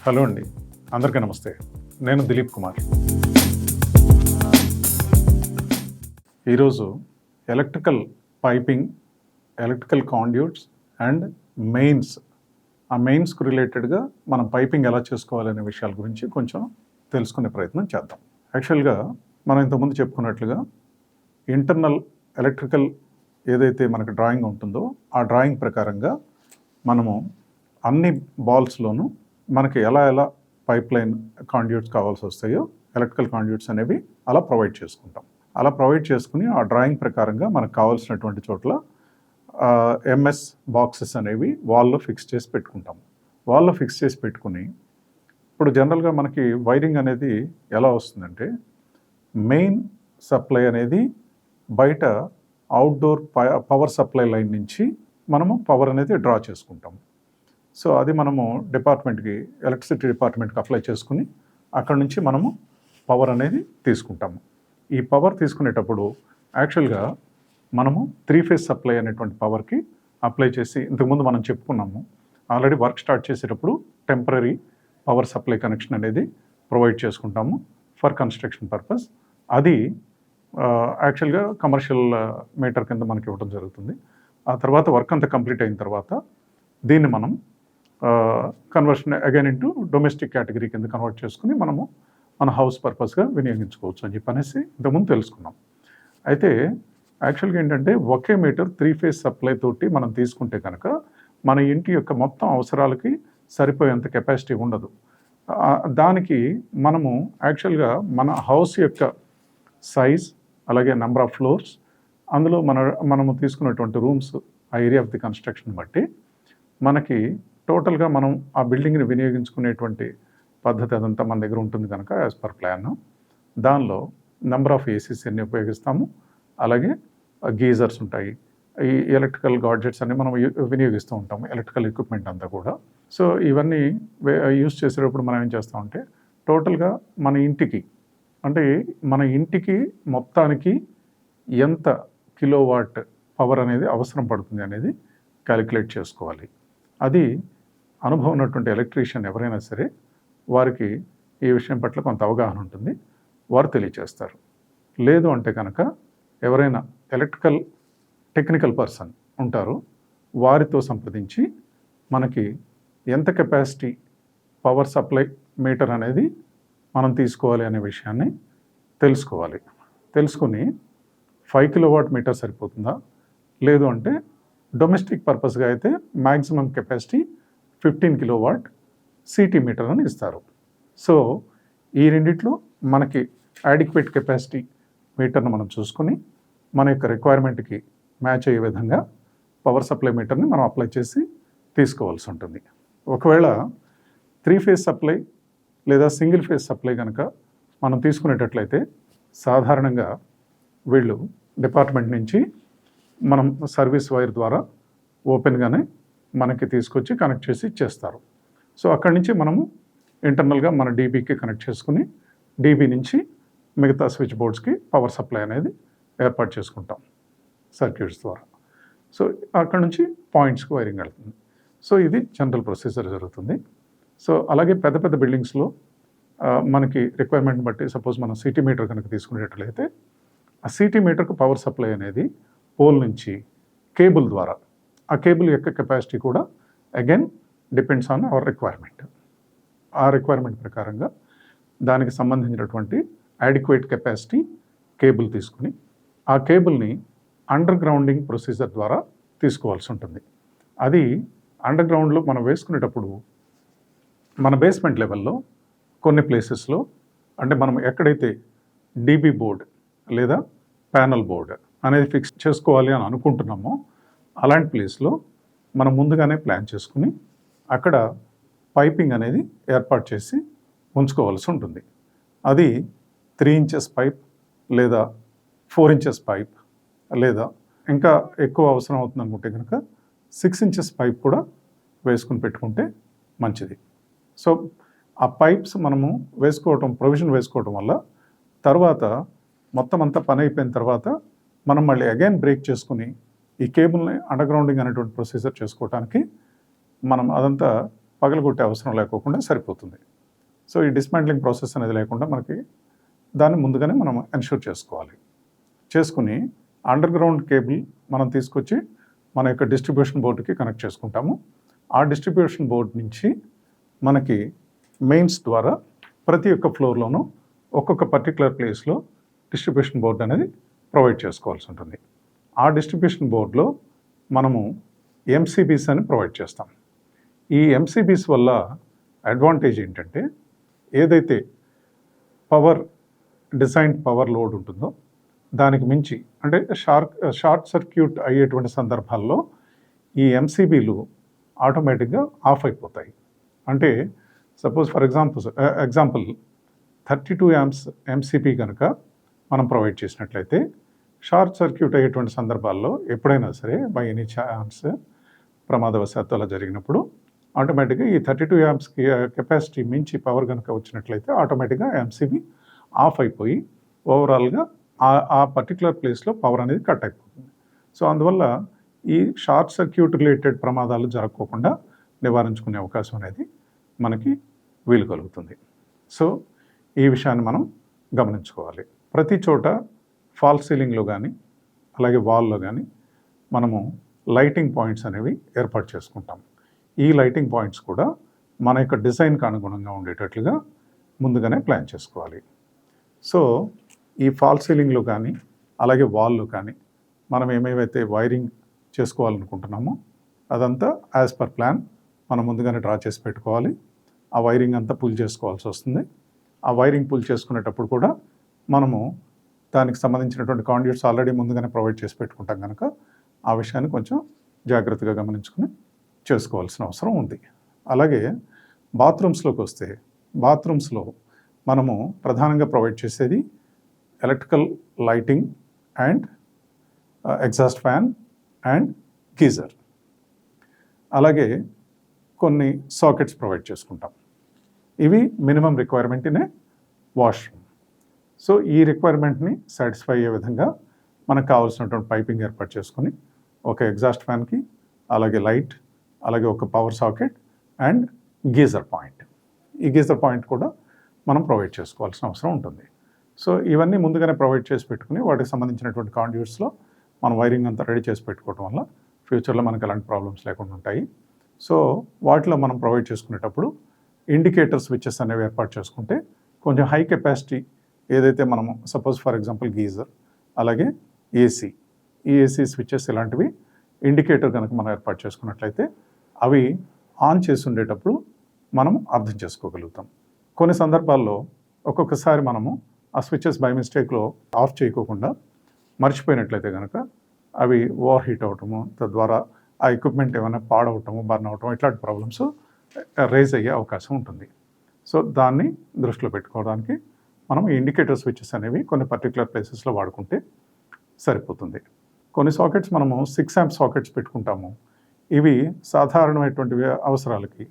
Hello అండి, అందరికీ నమస్తే. నేను దిలీప్ కుమార్. ఈరోజు electrical piping, electrical conduits and mains, ఆ మెయిన్స్కు రిలేటెడ్గా మనం పైపింగ్ ఎలా చేసుకోవాలనే విషయాల గురించి కొంచెం తెలుసుకునే ప్రయత్నం చేద్దాం. యాక్చువల్గా మనం ఇంతకుముందు చెప్పుకున్నట్లుగా ఇంటర్నల్ ఎలక్ట్రికల్ ఏదైతే మనకు డ్రాయింగ్ ఉంటుందో ఆ డ్రాయింగ్ ప్రకారంగా మనము అన్ని బాల్స్లోనూ మనకి ఎలా పైప్ లైన్ కాండ్యూట్స్ కావాల్సి వస్తాయో ఎలక్ట్రికల్ కాండ్యూట్స్ అనేవి అలా ప్రొవైడ్ చేసుకుంటాం. అలా ప్రొవైడ్ చేసుకుని ఆ డ్రాయింగ్ ప్రకారంగా మనకు కావాల్సినటువంటి చోట్ల ఎంఎస్ బాక్సెస్ అనేవి వాల్లో ఫిక్స్ చేసి పెట్టుకుంటాం. వాల్లో ఫిక్స్ చేసి పెట్టుకుని ఇప్పుడు జనరల్గా మనకి వైరింగ్ అనేది ఎలా వస్తుందంటే, మెయిన్ సప్లై అనేది బయట అవుట్డోర్ పవర్ సప్లై లైన్ నుంచి మనము పవర్ అనేది డ్రా చేసుకుంటాం. సో అది మనము డిపార్ట్మెంట్కి, ఎలక్ట్రిసిటీ డిపార్ట్మెంట్కి అప్లై చేసుకుని అక్కడ నుంచి మనము పవర్ అనేది తీసుకుంటాము. ఈ పవర్ తీసుకునేటప్పుడు యాక్చువల్గా మనము 3 ఫేజ్ సప్లై అనేటువంటి పవర్కి అప్లై చేసి, ఇంతకుముందు మనం చెప్పుకున్నాము ఆల్రెడీ వర్క్ స్టార్ట్ చేసేటప్పుడు టెంపరీ పవర్ సప్లై కనెక్షన్ అనేది ప్రొవైడ్ చేసుకుంటాము ఫర్ కన్స్ట్రక్షన్ పర్పస్. అది యాక్చువల్గా కమర్షియల్ మీటర్ కింద మనకి ఇవ్వడం జరుగుతుంది. ఆ తర్వాత వర్క్ అంతా కంప్లీట్ అయిన తర్వాత దీన్ని మనం conversion again into domestic category కింద కన్వర్ట్ చేసుకుని మనము మన హౌస్ పర్పస్గా వినియోగించుకోవచ్చు అని చెప్పనేసి ఇంతకుముందు తెలుసుకున్నాం. అయితే యాక్చువల్గా ఏంటంటే, ఒకే మీటర్ 3 ఫేజ్ సప్లై తోటి మనం తీసుకుంటే కనుక మన ఇంటి యొక్క మొత్తం అవసరాలకి సరిపోయేంత కెపాసిటీ ఉండదు. దానికి మనము యాక్చువల్గా మన హౌస్ యొక్క సైజ్, అలాగే నెంబర్ ఆఫ్ ఫ్లోర్స్, అందులో మనము తీసుకున్నటువంటి రూమ్స్, ఆ ఏరియా ఆఫ్ ది కన్స్ట్రక్షన్ బట్టి మనకి టోటల్గా మనం ఆ బిల్డింగ్ని వినియోగించుకునేటువంటి పద్ధతి అదంతా మన దగ్గర ఉంటుంది కనుక యాజ్ పర్ ప్లాన్ దానిలో నెంబర్ ఆఫ్ ఏసీస్ ఎన్ని ఉపయోగిస్తాము, అలాగే గీజర్స్ ఉంటాయి, ఈ ఎలక్ట్రికల్ గాడ్జెట్స్ అన్ని మనం వినియోగిస్తూ ఉంటాము, ఎలక్ట్రికల్ ఎక్విప్మెంట్ అంతా కూడా. సో ఇవన్నీ యూజ్ చేసేటప్పుడు మనం ఏం చేస్తామంటే, టోటల్గా మన ఇంటికి మొత్తానికి ఎంత కిలోవాట్ పవర్ అనేది అవసరం పడుతుంది అనేది క్యాలిక్యులేట్ చేసుకోవాలి. అది అనుభవం ఉన్నటువంటి ఎలక్ట్రీషియన్ ఎవరైనా సరే వారికి ఈ విషయం పట్ల కొంత అవగాహన ఉంటుంది, వారు తెలియచేస్తారు. లేదు అంటే కనుక ఎవరైనా ఎలక్ట్రికల్ టెక్నికల్ పర్సన్ ఉంటారో వారితో సంప్రదించి మనకి ఎంత కెపాసిటీ పవర్ సప్లై మీటర్ అనేది మనం తీసుకోవాలి అనే విషయాన్ని తెలుసుకోవాలి. తెలుసుకుని 5 కిలోవాట్ మీటర్ సరిపోతుందా, లేదు అంటే డొమెస్టిక్ పర్పస్గా అయితే maximum capacity 15 kilowatt CT meter అని ఇస్తారు. సో ఈ రెండిట్లో మనకి యాడిక్వేట్ కెపాసిటీ మీటర్ను మనం చూసుకొని మన యొక్క రిక్వైర్మెంట్కి మ్యాచ్ అయ్యే విధంగా పవర్ సప్లై మీటర్ని మనం అప్లై చేసి తీసుకోవాల్సి ఉంటుంది. ఒకవేళ 3 ఫేజ్ సప్లై లేదా సింగిల్ ఫేజ్ సప్లై కనుక మనం తీసుకునేటట్లయితే సాధారణంగా వీళ్ళు డిపార్ట్మెంట్ నుంచి మనం సర్వీస్ వైర్ ద్వారా ఓపెన్గానే మనకి తీసుకొచ్చి కనెక్ట్ చేసి ఇచ్చేస్తారు. సో అక్కడి నుంచి మనము ఇంటర్నల్గా మన డీబీకి కనెక్ట్ చేసుకుని డీబీ నుంచి మిగతా స్విచ్ బోర్డ్స్కి పవర్ సప్లై అనేది ఏర్పాటు చేసుకుంటాం సర్క్యూట్స్ ద్వారా. సో అక్కడ నుంచి పాయింట్స్కి వైరింగ్ వెళ్తుంది. సో ఇది జనరల్ ప్రొసీజర్ జరుగుతుంది. సో అలాగే పెద్ద పెద్ద బిల్డింగ్స్లో మనకి రిక్వైర్మెంట్ బట్టి, సపోజ్ మనం సిటీ మీటర్ కనుక తీసుకునేటట్లయితే ఆ సిటీ మీటర్కు పవర్ సప్లై అనేది పోల్ నుంచి కేబుల్ ద్వారా, ఆ కేబుల్ యొక్క కెపాసిటీ కూడా again depends on hour requirement. ఆ రిక్వైర్మెంట్ ప్రకారంగా దానికి సంబంధించినటువంటి యాడిక్వేట్ కెపాసిటీ కేబుల్ తీసుకుని ఆ కేబుల్ని అండర్ గ్రౌండింగ్ ప్రొసీజర్ ద్వారా తీసుకోవాల్సి ఉంటుంది. అది అండర్ గ్రౌండ్లో మనం వేసుకునేటప్పుడు మన బేస్మెంట్ లెవెల్లో కొన్ని ప్లేసెస్లో, అంటే మనం ఎక్కడైతే డీబీ బోర్డ్ లేదా ప్యానల్ బోర్డ్ అనేది ఫిక్స్ చేసుకోవాలి అని అనుకుంటున్నామో అలాంటి ప్లేస్లో మనం ముందుగానే ప్లాన్ చేసుకుని అక్కడ పైపింగ్ అనేది ఏర్పాటు చేసి ఉంచుకోవాల్సి ఉంటుంది. అది 3 ఇంచెస్ పైప్ లేదా 4 ఇంచెస్ పైప్, లేదా ఇంకా ఎక్కువ అవసరం అవుతుంది అనుకుంటే కనుక 6 ఇంచెస్ పైప్ కూడా వేసుకుని పెట్టుకుంటే మంచిది. సో ఆ పైప్స్ మనము ప్రొవిజన్ వేసుకోవటం వల్ల తర్వాత మొత్తం అంతా పని అయిపోయిన తర్వాత మనం మళ్ళీ అగైన్ బ్రేక్ చేసుకుని ఈ కేబుల్ని అండర్ గ్రౌండింగ్ అనేటువంటి ప్రొసీజర్ చేసుకోవడానికి మనం అదంతా పగలగొట్టే అవసరం లేకోకుండా సరిపోతుంది. సో ఈ డిస్మాంట్లింగ్ ప్రాసెస్ అనేది లేకుండా మనకి దాన్ని ముందుగానే మనం ఎన్ష్యూర్ చేసుకోవాలి. చేసుకుని అండర్ గ్రౌండ్ కేబుల్ మనం తీసుకొచ్చి మన యొక్క డిస్ట్రిబ్యూషన్ బోర్డుకి కనెక్ట్ చేసుకుంటాము. ఆ డిస్ట్రిబ్యూషన్ బోర్డు నుంచి మనకి మెయిన్స్ ద్వారా ప్రతి ఒక్క ఫ్లోర్లోనూ ఒక్కొక్క పర్టికులర్ ప్లేస్లో డిస్ట్రిబ్యూషన్ బోర్డు అనేది ప్రొవైడ్ చేసుకోవాల్సి ఉంటుంది. ఆ డిస్ట్రిబ్యూషన్ బోర్డులో మనము ఎంసీబీస్ అని ప్రొవైడ్ చేస్తాం. ఈ ఎంసీబీస్ వల్ల అడ్వాంటేజ్ ఏంటంటే, ఏదైతే డిజైన్ పవర్ లోడ్ ఉంటుందో దానికి మించి అంటే షార్ట్ సర్క్యూట్ అయ్యేటువంటి సందర్భాల్లో ఈ ఎంసీబీలు ఆటోమేటిక్గా ఆఫ్ అయిపోతాయి. అంటే suppose for example 32 amps MCB కనుక మనం ప్రొవైడ్ చేసినట్లయితే షార్ట్ సర్క్యూట్ అయ్యేటువంటి సందర్భాల్లో ఎప్పుడైనా సరే బై ఎనీ ఛాన్స్ ప్రమాదవశాత్తు అలా జరిగినప్పుడు ఆటోమేటిక్గా ఈ 32 amps కెపాసిటీ మించి పవర్ కనుక వచ్చినట్లయితే ఆటోమేటిక్గా ఎంసీబీ ఆఫ్ అయిపోయి ఓవరాల్గా ఆ పర్టికులర్ ప్లేస్లో పవర్ అనేది కట్ అయిపోతుంది. సో అందువల్ల ఈ షార్ట్ సర్క్యూట్ రిలేటెడ్ ప్రమాదాలు జరగకోకుండా నివారించుకునే అవకాశం అనేది మనకి వీలు కలుగుతుంది. సో ఈ విషయాన్ని మనం గమనించుకోవాలి. ప్రతి చోట ఫాల్ సీలింగ్లో కానీ అలాగే వాల్లో కానీ మనము లైటింగ్ పాయింట్స్ అనేవి ఏర్పాటు చేసుకుంటాం. ఈ లైటింగ్ పాయింట్స్ కూడా మన యొక్క డిజైన్కి అనుగుణంగా ఉండేటట్లుగా ముందుగానే ప్లాన్ చేసుకోవాలి. సో ఈ ఫాల్ సీలింగ్లో కానీ అలాగే వాల్లో కానీ మనం ఏమేవైతే వైరింగ్ చేసుకోవాలనుకుంటున్నామో అదంతా యాజ్ పర్ ప్లాన్ మనం ముందుగానే డ్రా చేసి పెట్టుకోవాలి. ఆ వైరింగ్ అంతా పుల్ చేసుకోవాల్సి వస్తుంది. ఆ వైరింగ్ పుల్ చేసుకునేటప్పుడు కూడా మనము దానికి సంబంధించినటువంటి కాండ్యూట్స్ ఆల్రెడీ ముందుగానే ప్రొవైడ్ చేసి పెట్టుకుంటాం కనుక ఆ విషయాన్ని కొంచెం జాగ్రత్తగా గమనించుకుని చేసుకోవాల్సిన అవసరం ఉంది. అలాగే బాత్రూమ్స్లోకి వస్తే బాత్రూమ్స్లో మనము ప్రధానంగా ప్రొవైడ్ చేసేది electrical lighting and exhaust fan and geyser, అలాగే కొన్ని సాకెట్స్ ప్రొవైడ్ చేసుకుంటాం. ఇవి minimum requirement in a washroom. So ఈ రిక్వైర్మెంట్ని సాటిస్ఫై అయ్యే విధంగా మనకు కావాల్సినటువంటి పైపింగ్ ఏర్పాటు చేసుకుని ఒక ఎగ్జాస్ట్ ఫ్యాన్కి అలాగే లైట్ అలాగే ఒక power socket and geyser point, ఈ గీజర్ పాయింట్ కూడా మనం ప్రొవైడ్ చేసుకోవాల్సిన అవసరం ఉంటుంది. సో ఇవన్నీ ముందుగానే ప్రొవైడ్ చేసి పెట్టుకుని వాటికి సంబంధించినటువంటి కాండ్యూట్స్లో మనం వైరింగ్ అంతా రెడీ చేసి పెట్టుకోవడం వల్ల ఫ్యూచర్లో మనకు ఎలాంటి ప్రాబ్లమ్స్ లేకుండా ఉంటాయి. సో వాటిలో మనం ప్రొవైడ్ చేసుకునేటప్పుడు ఇండికేటర్ స్విచెస్ అనేవి ఏర్పాటు చేసుకుంటే కొంచెం హై కెపాసిటీ ఏదైతే మనము సపోజ్ ఫర్ ఎగ్జాంపుల్ గీజర్ అలాగే ఏసీ, ఈ ఏసీ స్విచెస్ ఇలాంటివి ఇండికేటర్ కనుక మనం ఏర్పాటు చేసుకున్నట్లయితే అవి ఆన్ చేసి ఉండేటప్పుడు మనం అర్థం చేసుకోగలుగుతాం. కొన్ని సందర్భాల్లో ఒక్కొక్కసారి మనము ఆ స్విచెస్ బై మిస్టేక్లో ఆఫ్ చేయకోకుండా మర్చిపోయినట్లయితే కనుక అవి ఓవర్ హీట్ అవటము, తద్వారా ఆ ఎక్విప్మెంట్ ఏమైనా పాడవటము, బర్న్ అవటం ఇట్లాంటి ప్రాబ్లమ్స్ రైజ్ అయ్యే అవకాశం ఉంటుంది. సో దాన్ని దృష్టిలో పెట్టుకోవడానికి మనం ఈ ఇండికేటర్ స్విచెస్ అనేవి కొన్ని పర్టికులర్ ప్లేసెస్లో వాడుకుంటే సరిపోతుంది. కొన్ని సాకెట్స్ మనము 6 amp సాకెట్స్ పెట్టుకుంటాము. ఇవి సాధారణమైనటువంటి అవసరాలకి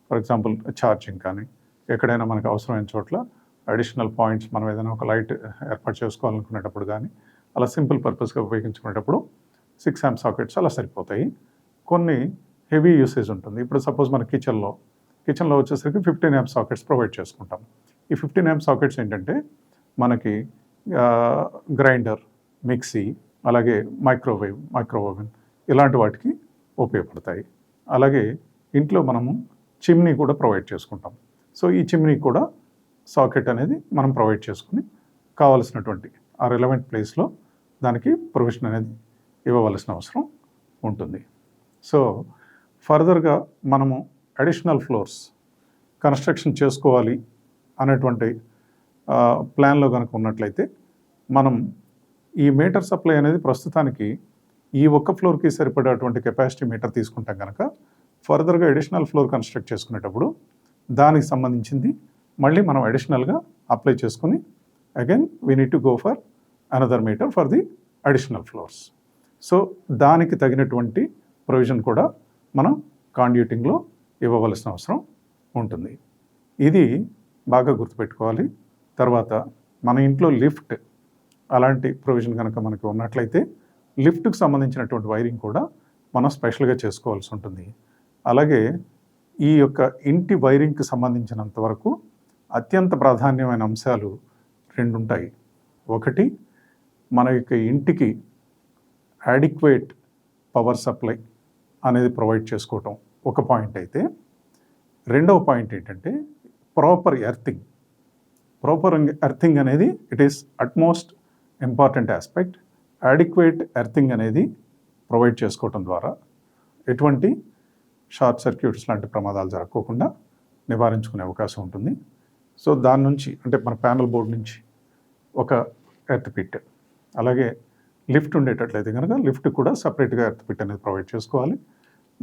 ఫర్ ఎగ్జాంపుల్ ఛార్జింగ్ కానీ ఎక్కడైనా మనకు అవసరమైన చోట్ల అడిషనల్ పాయింట్స్ మనం ఏదైనా ఒక లైట్ ఏర్పాటు చేసుకోవాలనుకునేటప్పుడు కానీ అలా సింపుల్ పర్పస్గా ఉపయోగించుకునేటప్పుడు 6 amp సాకెట్స్ అలా సరిపోతాయి. కొన్ని హెవీ యూసేజ్ ఉంటుంది. ఇప్పుడు సపోజ్ మన కిచెన్లో వచ్చేసరికి 15 amp సాకెట్స్ ప్రొవైడ్ చేసుకుంటాం. ఈ 15 amp సాకెట్స్ ఏంటంటే మనకి గ్రైండర్, మిక్సీ అలాగే మైక్రో ఓవెన్ ఇలాంటి వాటికి ఉపయోగపడతాయి. అలాగే ఇంట్లో మనము చిమ్నీ కూడా ప్రొవైడ్ చేసుకుంటాం. సో ఈ చిమ్నీ కూడా సాకెట్ అనేది మనం ప్రొవైడ్ చేసుకుని కావాల్సినటువంటి ఆ రిలవెంట్ ప్లేస్లో దానికి ప్రొవిజన్ అనేది ఇవ్వవలసిన అవసరం ఉంటుంది. సో ఫర్దర్గా మనము అడిషనల్ ఫ్లోర్స్ కన్స్ట్రక్షన్ చేసుకోవాలి అనేటువంటి ప్లాన్లో కనుక ఉన్నట్లయితే మనం ఈ మీటర్ సప్లై అనేది ప్రస్తుతానికి ఈ ఒక్క ఫ్లోర్కి సరిపడేటువంటి కెపాసిటీ మీటర్ తీసుకుంటాం కనుక ఫర్దర్గా అడిషనల్ ఫ్లోర్ కన్స్ట్రక్ట్ చేసుకునేటప్పుడు దానికి సంబంధించింది మళ్ళీ మనం అడిషనల్గా అప్లై చేసుకుని again we need to go for another meter for the additional floors. So దానికి తగినటువంటి ప్రొవిజన్ కూడా మనం కాండ్యూటింగ్లో ఇవ్వవలసిన అవసరం ఉంటుంది. ఇది బాగా గుర్తుపెట్టుకోవాలి. తర్వాత మన ఇంట్లో లిఫ్ట్ అలాంటి ప్రొవిజన్ కనుక మనకు ఉన్నట్లయితే లిఫ్ట్కి సంబంధించినటువంటి వైరింగ్ కూడా మనం స్పెషల్గా చేసుకోవాల్సి ఉంటుంది. అలాగే ఈ యొక్క ఇంటి వైరింగ్కి సంబంధించినంత వరకు అత్యంత ప్రాధాన్యమైన అంశాలు 2 ఉంటాయి. ఒకటి, మన యొక్క ఇంటికి అడిక్వేట్ పవర్ సప్లై అనేది ప్రొవైడ్ చేసుకోవటం ఒక పాయింట్ అయితే, రెండవ పాయింట్ ఏంటంటే ప్రాపర్ ఎర్తింగ్. ప్రాపర్ ఎర్తింగ్ అనేది it is utmost important aspect. Adequate earthing అనేది ప్రొవైడ్ చేసుకోవటం ద్వారా ఎటువంటి షార్ట్ సర్క్యూట్స్ లాంటి ప్రమాదాలు జరగకుండా నివారించుకునే అవకాశం ఉంటుంది. సో దాని నుంచి అంటే మన ప్యానల్ బోర్డు నుంచి ఒక ఎర్త్ పిట్, అలాగే లిఫ్ట్ ఉండేటట్లయితే కనుక లిఫ్ట్ కూడా సపరేట్గా ఎర్త్ పిట్ అనేది ప్రొవైడ్ చేసుకోవాలి.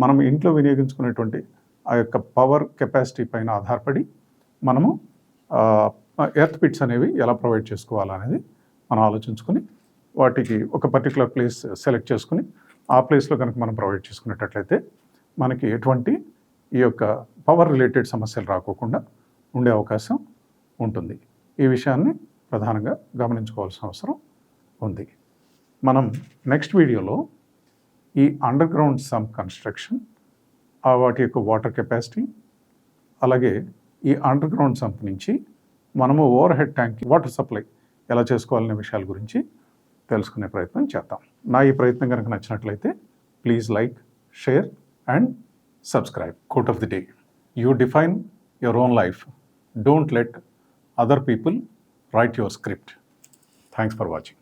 మనం ఇంట్లో వినియోగించుకునేటువంటి ఆ యొక్క పవర్ కెపాసిటీ పైన ఆధారపడి మనము ఎర్త్ పిట్స్ అనేవి ఎలా ప్రొవైడ్ చేసుకోవాలనేది మనం ఆలోచించుకొని వాటికి ఒక పర్టికులర్ ప్లేస్ సెలెక్ట్ చేసుకుని ఆ ప్లేస్లో కనుక మనం ప్రొవైడ్ చేసుకునేటట్లయితే మనకి ఎటువంటి ఈ యొక్క పవర్ రిలేటెడ్ సమస్యలు రాకోకుండా ఉండే అవకాశం ఉంటుంది. ఈ విషయాన్ని ప్రధానంగా గమనించుకోవాల్సిన అవసరం ఉంది. మనం నెక్స్ట్ వీడియోలో ఈ అండర్ గ్రౌండ్ సమ్ కన్స్ట్రక్షన్, వాటి యొక్క వాటర్ కెపాసిటీ, అలాగే ఈ అండర్ గ్రౌండ్ సంప్ నుంచి మనము over head tank water supply ఎలా చేసుకోవాలనే విషయాల గురించి తెలుసుకునే ప్రయత్నం చేద్దాం. నా ఈ ప్రయత్నం కనుక నచ్చినట్లయితే please like, share and subscribe. Quote of the day: you define your own life. Don't let other people write your script. Thanks for watching.